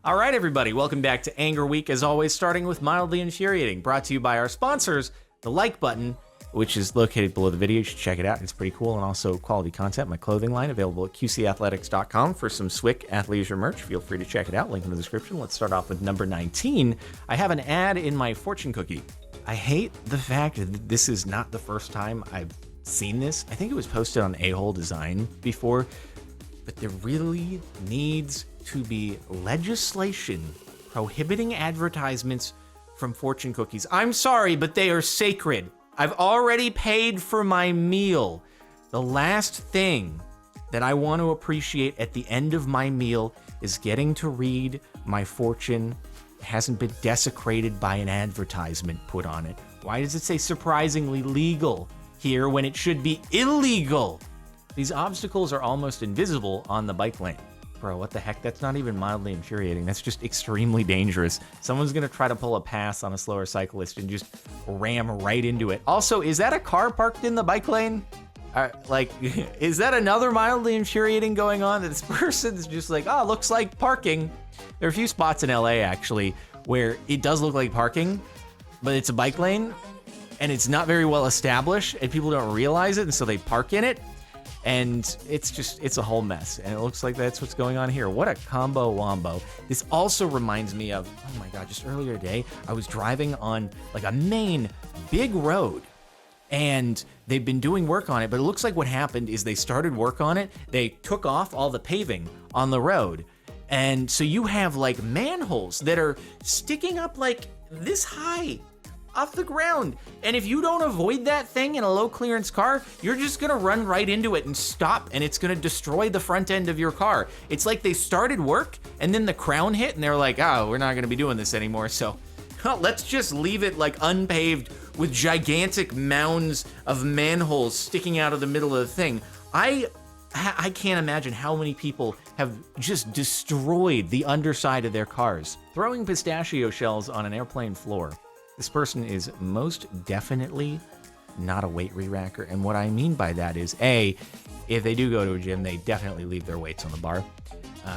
All right, everybody, welcome back to Anger Week, as always, starting with Mildly Infuriating, brought to you by our sponsors, the like button, which is located below the video. You should check it out. It's pretty cool, and also quality content. My clothing line available at qcathletics.com for some Swick athleisure merch. Feel free to check it out. Link in the description. Let's start off with number 19. I have an ad in my fortune cookie. I hate the fact that this is not the first time I've seen this. I think it was posted on A-Hole Design before, but there really needs to be legislation prohibiting advertisements from fortune cookies. I'm sorry, but they are sacred. I've already paid for my meal. The last thing that I want to appreciate at the end of my meal is getting to read my fortune. It hasn't been desecrated by an advertisement put on it. Why does it say surprisingly legal here when it should be illegal? These obstacles are almost invisible on the bike lane. Bro, what the heck? That's not even mildly infuriating. That's just extremely dangerous. Someone's gonna try to pull a pass on a slower cyclist and just ram right into it. Also, is that a car parked in the bike lane? Is that another mildly infuriating going on? That this person's just like, oh, looks like parking. There are a few spots in LA, actually, where it does look like parking, but it's a bike lane, and it's not very well established, and people don't realize it, and so they park in it. And it's a whole mess. And it looks like that's what's going on here. What a combo wombo. This also reminds me of, oh my God, just earlier today, I was driving on like a main big road, and they've been doing work on it, but it looks like what happened is they started work on it. They took off all the paving on the road. And so you have like manholes that are sticking up like this high off the ground. And if you don't avoid that thing in a low clearance car, you're just gonna run right into it and stop, and it's gonna destroy the front end of your car. It's like they started work and then the crown hit and they're like, oh, we're not gonna be doing this anymore. So let's just leave it like unpaved with gigantic mounds of manholes sticking out of the middle of the thing. I can't imagine how many people have just destroyed the underside of their cars. Throwing pistachio shells on an airplane floor. This person is most definitely not a weight re-racker. And what I mean by that is, A, if they do go to a gym, they definitely leave their weights on the bar.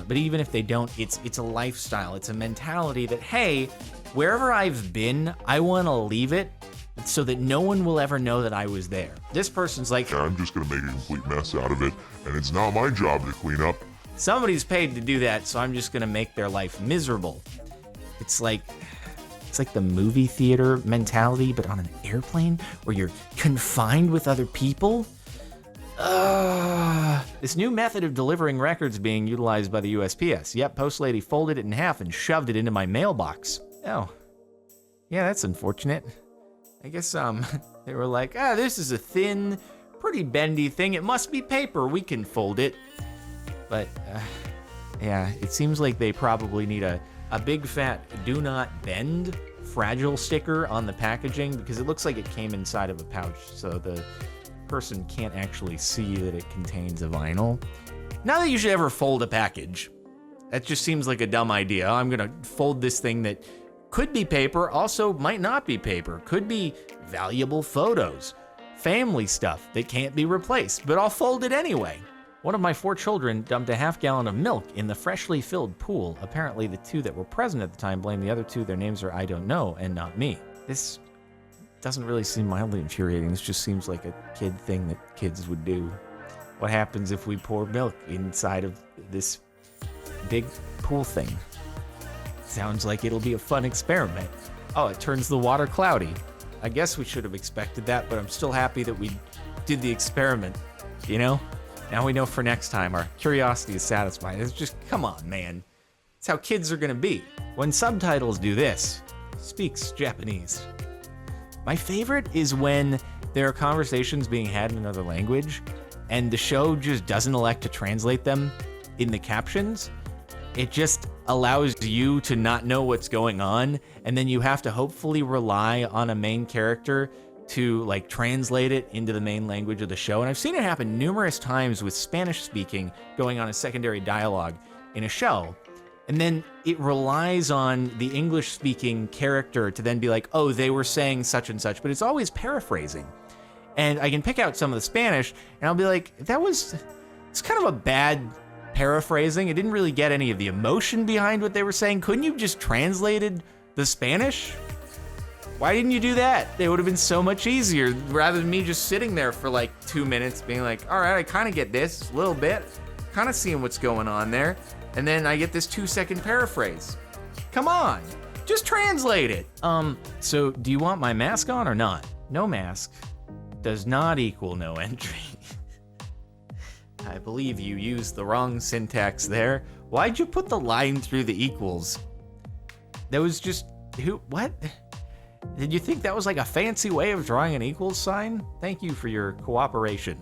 But even if they don't, it's a lifestyle. It's a mentality that, hey, wherever I've been, I want to leave it so that no one will ever know that I was there. This person's like, I'm just going to make a complete mess out of it, and it's not my job to clean up. Somebody's paid to do that, so I'm just going to make their life miserable. It's like the movie theater mentality, but on an airplane where you're confined with other people. This new method of delivering records being utilized by the USPS. Yep, post lady folded it in half and shoved it into my mailbox. Oh, yeah, that's unfortunate. I guess they were like, this is a thin, pretty bendy thing. It must be paper. We can fold it. But yeah, it seems like they probably need a big fat do not bend fragile sticker on the packaging, because it looks like it came inside of a pouch, so the person can't actually see that it contains a vinyl. Not that you should ever fold a package. That just seems like a dumb idea. I'm gonna fold this thing that could be paper, also might not be paper, could be valuable photos, family stuff that can't be replaced, but I'll fold it anyway. One of my 4 children dumped a half-gallon of milk in the freshly filled pool. Apparently, the 2 that were present at the time blamed the other 2. Their names are I don't know and not me. This doesn't really seem mildly infuriating. This just seems like a kid thing that kids would do. What happens if we pour milk inside of this big pool thing? Sounds like it'll be a fun experiment. Oh, it turns the water cloudy. I guess we should have expected that, but I'm still happy that we did the experiment, you know? Now we know for next time our curiosity is satisfied. It's just, come on, man. It's how kids are gonna be. When Subtitles do this, speaks Japanese. My favorite is when there are conversations being had in another language and the show just doesn't elect to translate them in the captions. It just allows you to not know what's going on, and then you have to hopefully rely on a main character to like translate it into the main language of the show. And I've seen it happen numerous times with Spanish speaking going on a secondary dialogue in a show. And then it relies on the English speaking character to then be like, oh, they were saying such and such, but it's always paraphrasing. And I can pick out some of the Spanish and I'll be like, it's kind of a bad paraphrasing. It didn't really get any of the emotion behind what they were saying. Couldn't you just translated the Spanish? Why didn't you do that? It would have been so much easier rather than me just sitting there for like 2 minutes being like, all right, I kind of get this a little bit, kind of seeing what's going on there. And then I get this 2-second paraphrase. Come on, just translate it. So do you want my mask on or not? No mask does not equal no entry. I believe you used the wrong syntax there. Why'd you put the line through the equals? That was just, what? Did you think that was like a fancy way of drawing an equals sign? Thank you for your cooperation.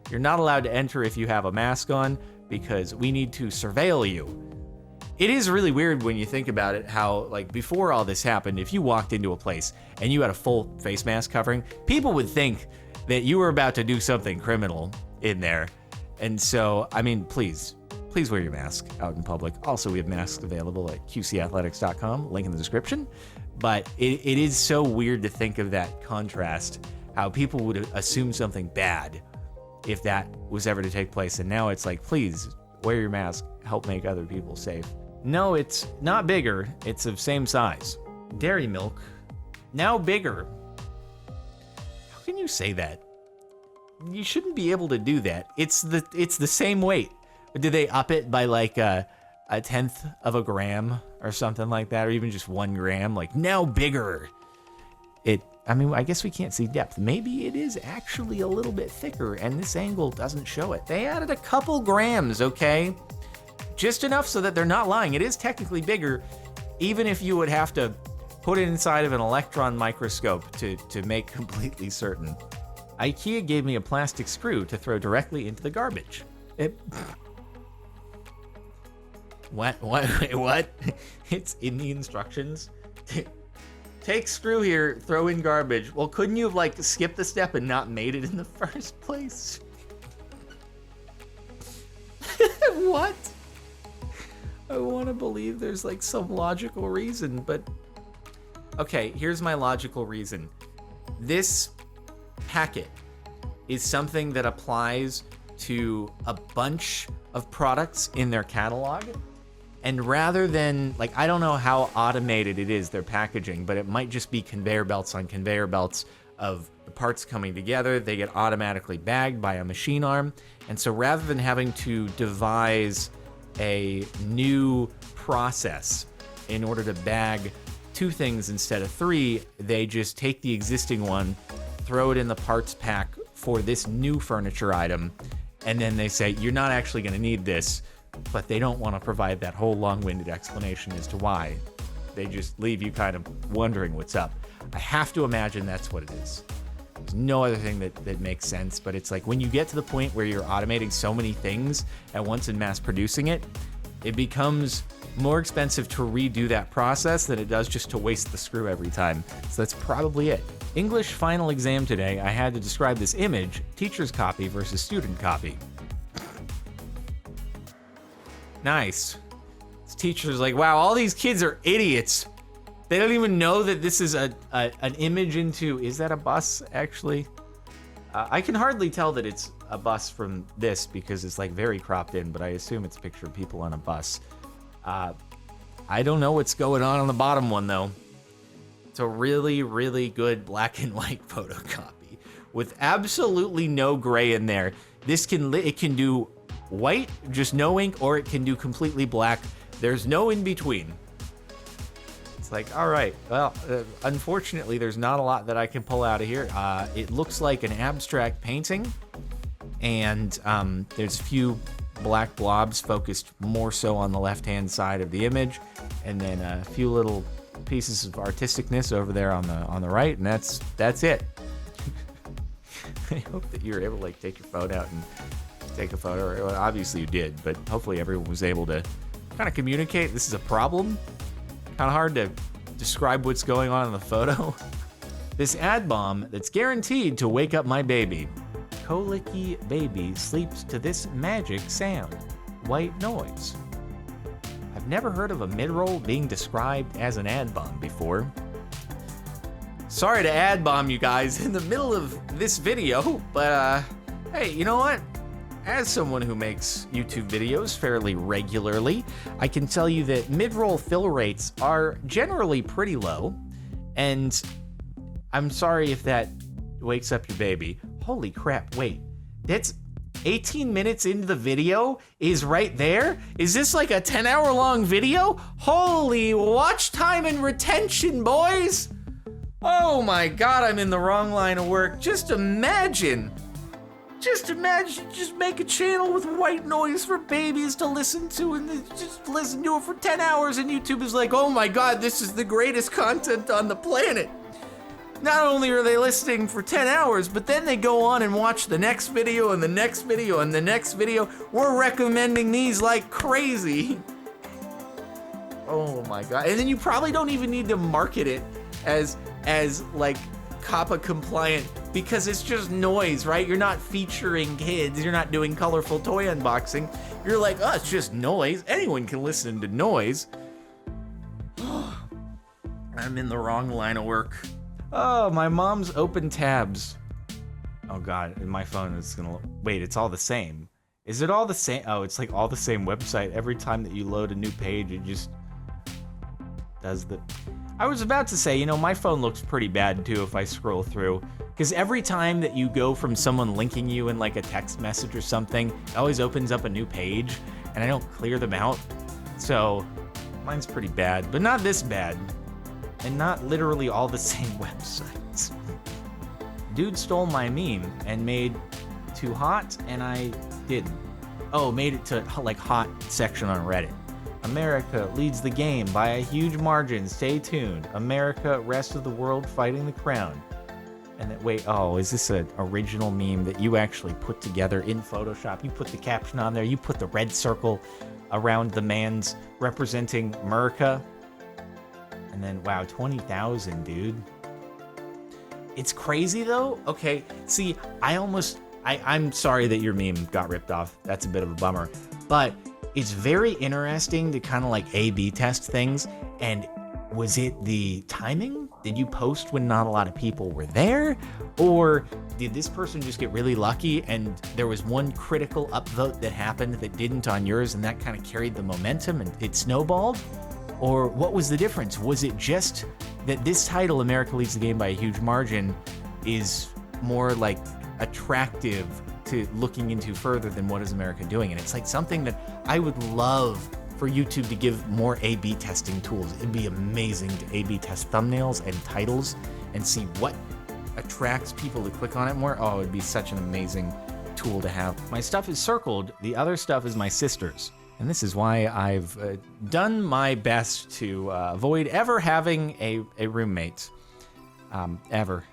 You're not allowed to enter if you have a mask on because we need to surveil you. It is really weird when you think about it, how like before all this happened, if you walked into a place and you had a full face mask covering, people would think that you were about to do something criminal in there. And so, I mean, please wear your mask out in public. Also, we have masks available at qcathletics.com, link in the description. But it is so weird to think of that contrast, how people would assume something bad if that was ever to take place. And now it's like, please wear your mask, help make other people safe. No, it's not bigger, it's of same size. Dairy milk, now bigger. How can you say that? You shouldn't be able to do that. It's the same weight. But did they up it by like a 1/10 of a gram or something like that, or even just 1 gram? Like, now bigger. I mean, I guess we can't see depth. Maybe it is actually a little bit thicker and this angle doesn't show it. They added a couple grams, okay? Just enough so that they're not lying. It is technically bigger, even if you would have to put it inside of an electron microscope to make completely certain. IKEA gave me a plastic screw to throw directly into the garbage. What? Wait, what? It's in the instructions. Take screw here, throw in garbage. Well, couldn't you have like skipped the step and not made it in the first place? What? I want to believe there's like some logical reason, but okay, here's my logical reason. This packet is something that applies to a bunch of products in their catalog. And rather than, like, I don't know how automated it is, their packaging, but it might just be conveyor belts on conveyor belts of the parts coming together. They get automatically bagged by a machine arm. And so rather than having to devise a new process in order to bag 2 things instead of 3, they just take the existing one, throw it in the parts pack for this new furniture item, and then they say, you're not actually going to need this. But they don't want to provide that whole long-winded explanation as to why. They just leave you kind of wondering what's up. I have to imagine that's what it is. There's no other thing that makes sense, but it's like when you get to the point where you're automating so many things at once and mass producing it, it becomes more expensive to redo that process than it does just to waste the screw every time. So that's probably it. English final exam today, I had to describe this image, teacher's copy versus student copy. Nice. This teacher's like, wow, all these kids are idiots. They don't even know that this is an image into, is that a bus actually? I can hardly tell that it's a bus from this because it's like very cropped in, but I assume it's a picture of people on a bus. I don't know what's going on the bottom one though. It's a really, really good black and white photocopy with absolutely no gray in there. It can do white, just no ink, or it can do completely black. There's no in between. It's like, all right, well, unfortunately, there's not a lot that I can pull out of here. It looks like an abstract painting, and there's a few black blobs focused more so on the left-hand side of the image, and then a few little pieces of artisticness over there on the right, and that's it. I hope that you were able to like take your phone out and take a photo. Well, obviously you did, but hopefully everyone was able to kind of communicate this is a problem. Kind of hard to describe what's going on in the photo. This ad bomb that's guaranteed to wake up my baby. Colicky baby sleeps to this magic sound. White noise. I've never heard of a mid-roll being described as an ad bomb before. Sorry to ad bomb you guys in the middle of this video, but hey, you know what? as someone who makes YouTube videos fairly regularly, I can tell you that mid-roll fill rates are generally pretty low, and I'm sorry if that wakes up your baby. Holy crap, wait, that's 18 minutes into the video is right there? Is this like a 10-hour long video? Holy watch time and retention, boys! Oh my god, I'm in the wrong line of work. Just imagine, just make a channel with white noise for babies to listen to and just listen to it for 10 hours and YouTube is like, oh my god, this is the greatest content on the planet. Not only are they listening for 10 hours, but then they go on and watch the next video and the next video and the next video. We're recommending these like crazy. Oh my god. And then you probably don't even need to market it as like COPPA compliant because it's just noise, right? You're not featuring kids. You're not doing colorful toy unboxing. You're like, oh, it's just noise. Anyone can listen to noise. I'm in the wrong line of work. Oh, my mom's open tabs. Oh god, and my phone is gonna, wait, it's all the same. Is it all the same? Oh, it's like all the same website. Every time that you load a new page, it just does the... I was about to say, you know, my phone looks pretty bad too if I scroll through. Because every time that you go from someone linking you in like a text message or something, it always opens up a new page, and I don't clear them out. So, mine's pretty bad, but not this bad. And not literally all the same websites. Dude stole my meme and made too hot, and I didn't. Oh, made it to like hot section on Reddit. America leads the game by a huge margin. Stay tuned. America, rest of the world fighting the crown. And then, wait, oh, is this an original meme that you actually put together in Photoshop? You put the caption on there. You put the red circle around the man's representing America. And then, wow, 20,000, dude. It's crazy, though. Okay, see, I'm sorry that your meme got ripped off. That's a bit of a bummer. But it's very interesting to kind of like A/B test things. And was it the timing? Did you post when not a lot of people were there? Or did this person just get really lucky and there was one critical upvote that happened that didn't on yours and that kind of carried the momentum and it snowballed? Or what was the difference? Was it just that this title, America Leads the Game by a Huge Margin, is more like attractive to looking into further than what is America doing? And it's like something that I would love for YouTube to give more A/B testing tools. It'd be amazing to A/B test thumbnails and titles and see what attracts people to click on it more. Oh, it'd be such an amazing tool to have. My stuff is circled. The other stuff is my sister's. And this is why I've done my best to avoid ever having a roommate, ever.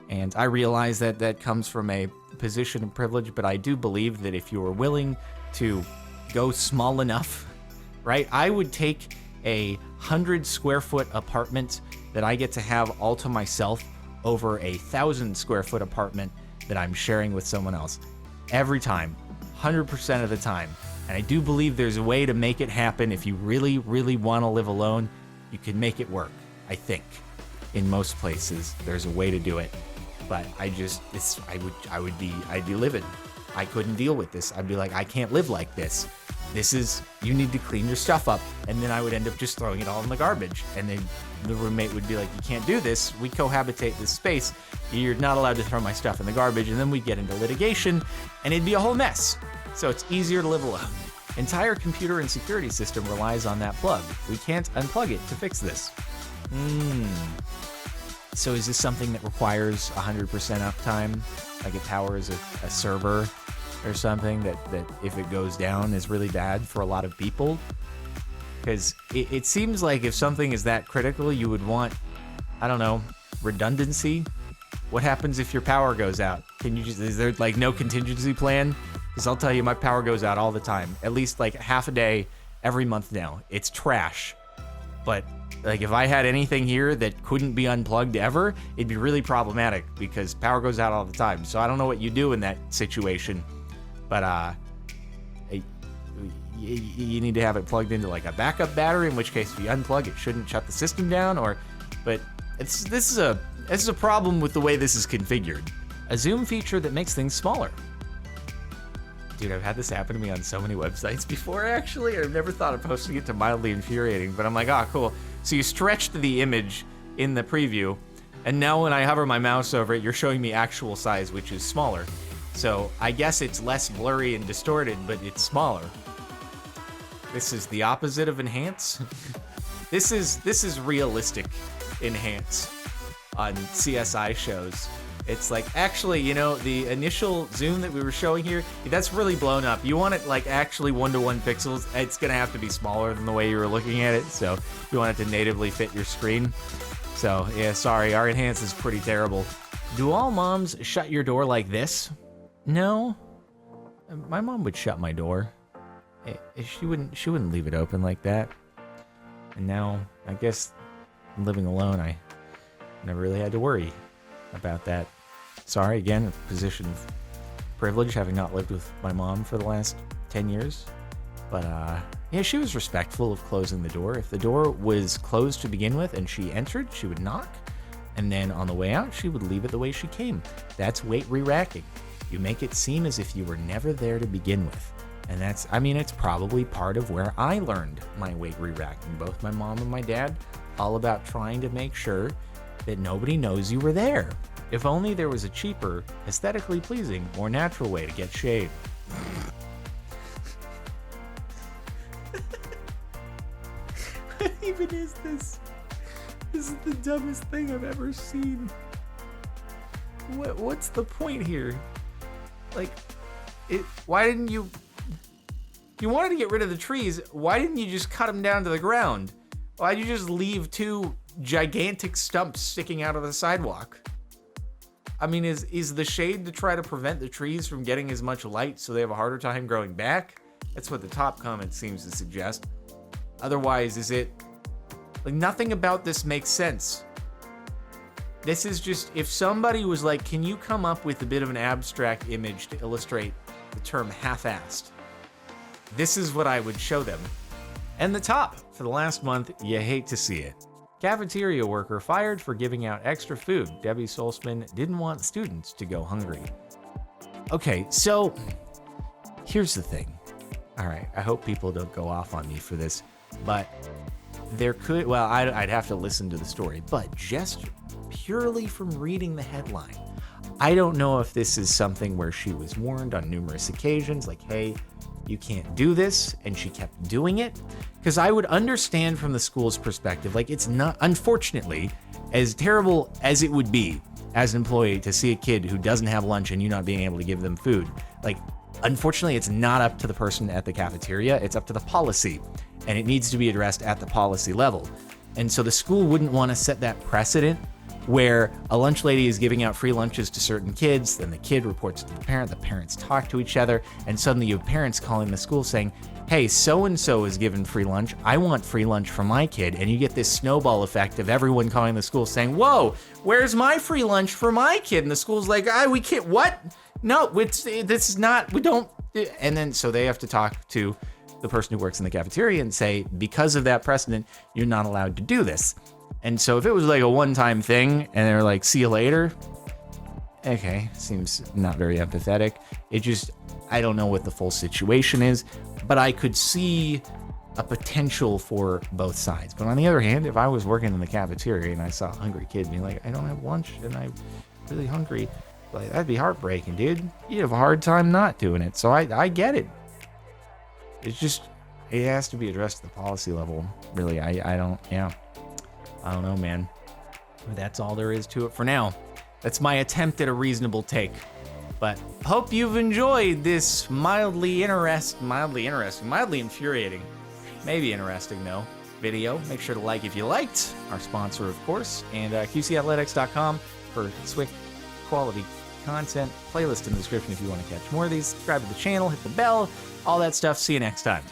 And I realize that that comes from a position of privilege, but I do believe that if you are willing to go small enough, right? I would take a 100 square foot apartment that I get to have all to myself over a 1,000 square foot apartment that I'm sharing with someone else. Every time, 100% of the time. And I do believe there's a way to make it happen. If you really, really want to live alone, you can make it work, I think. In most places, there's a way to do it. But I'd be livid. I couldn't deal with this. I'd be like, I can't live like this. You need to clean your stuff up. And then I would end up just throwing it all in the garbage. And then the roommate would be like, you can't do this. We cohabitate this space. You're not allowed to throw my stuff in the garbage. And then we'd get into litigation and it'd be a whole mess. So it's easier to live alone. Entire computer and security system relies on that plug. We can't unplug it to fix this. So is this something that requires 100% uptime? Like it powers a server or something that if it goes down is really bad for a lot of people? Because it seems like if something is that critical, you would want, I don't know, redundancy? What happens if your power goes out? Is there like no contingency plan? Because I'll tell you, my power goes out all the time. At least like half a day every month now. It's trash. But like if I had anything here that couldn't be unplugged ever, it'd be really problematic because power goes out all the time. So I don't know what you do in that situation. But you need to have it plugged into like a backup battery, in which case if you unplug it shouldn't shut the system down. But this is a problem with the way this is configured. A zoom feature that makes things smaller. Dude, I've had this happen to me on so many websites before, actually. I've never thought of posting it to Mildly Infuriating, but I'm like, oh, cool. So you stretched the image in the preview, and now when I hover my mouse over it, you're showing me actual size, which is smaller. So I guess it's less blurry and distorted, but it's smaller. This is the opposite of enhance. This is realistic enhance on CSI shows. It's like, actually, you know, the initial zoom that we were showing here, that's really blown up. You want it like actually 1-to-1 pixels. It's gonna have to be smaller than the way you were looking at it. So you want it to natively fit your screen. So yeah, sorry, our enhance is pretty terrible. Do all moms shut your door like this? No. My mom would shut my door. She wouldn't leave it open like that. And now, I guess, living alone, I never really had to worry about that. Sorry, again, a position of privilege, having not lived with my mom for the last 10 years. But, yeah, she was respectful of closing the door. If the door was closed to begin with and she entered, she would knock. And then on the way out, she would leave it the way she came. That's weight re-racking. You make it seem as if you were never there to begin with. And that's, I mean, it's probably part of where I learned my weight re-racking. Both my mom and my dad, all about trying to make sure that nobody knows you were there. If only there was a cheaper, aesthetically pleasing, more natural way to get shaved. What even is this? This is the dumbest thing I've ever seen. What's the point here? Like, why didn't you... You wanted to get rid of the trees, why didn't you just cut them down to the ground? Why'd you just leave two gigantic stumps sticking out of the sidewalk? I mean, is the shade to try to prevent the trees from getting as much light so they have a harder time growing back? That's what the top comment seems to suggest. Otherwise, is it... Like, nothing about this makes sense. This is just, if somebody was like, can you come up with a bit of an abstract image to illustrate the term half-assed? This is what I would show them. And the top, for the last month, you hate to see it. Cafeteria worker fired for giving out extra food. Debbie Solzman didn't want students to go hungry. Okay, so here's the thing. All right, I hope people don't go off on me for this, but there could, well, I'd have to listen to the story, but just purely from reading the headline, I don't know if this is something where she was warned on numerous occasions, like, hey, you can't do this, and she kept doing it. Because I would understand from the school's perspective, like, it's not, unfortunately, as terrible as it would be as an employee to see a kid who doesn't have lunch and you not being able to give them food. Like, unfortunately, it's not up to the person at the cafeteria, it's up to the policy, and it needs to be addressed at the policy level. And so the school wouldn't want to set that precedent where a lunch lady is giving out free lunches to certain kids, then the kid reports to the parents talk to each other, and suddenly you have parents calling the school saying, hey, so-and-so is given free lunch, I want free lunch for my kid, and you get this snowball effect of everyone calling the school saying, whoa, where's my free lunch for my kid? And the school's like, we can't, what? No, this is not, we don't, and then so they have to talk to the person who works in the cafeteria and say, because of that precedent, you're not allowed to do this. And so if it was like a one-time thing and they're like, see you later, okay, seems not very empathetic. It just, I don't know what the full situation is, but I could see a potential for both sides. But on the other hand, if I was working in the cafeteria and I saw a hungry kid being like, I don't have lunch and I'm really hungry, like, that'd be heartbreaking, dude. You'd have a hard time not doing it. So I get it. It's just, it has to be addressed at the policy level. Really, I don't know, man. That's all there is to it for now. That's my attempt at a reasonable take. But hope you've enjoyed this mildly infuriating, maybe interesting though, video. Make sure to like if you liked. Our sponsor, of course, and QCathletics.com for swift quality content. Playlist in the description if you want to catch more of these. Subscribe to the channel, hit the bell, all that stuff. See you next time.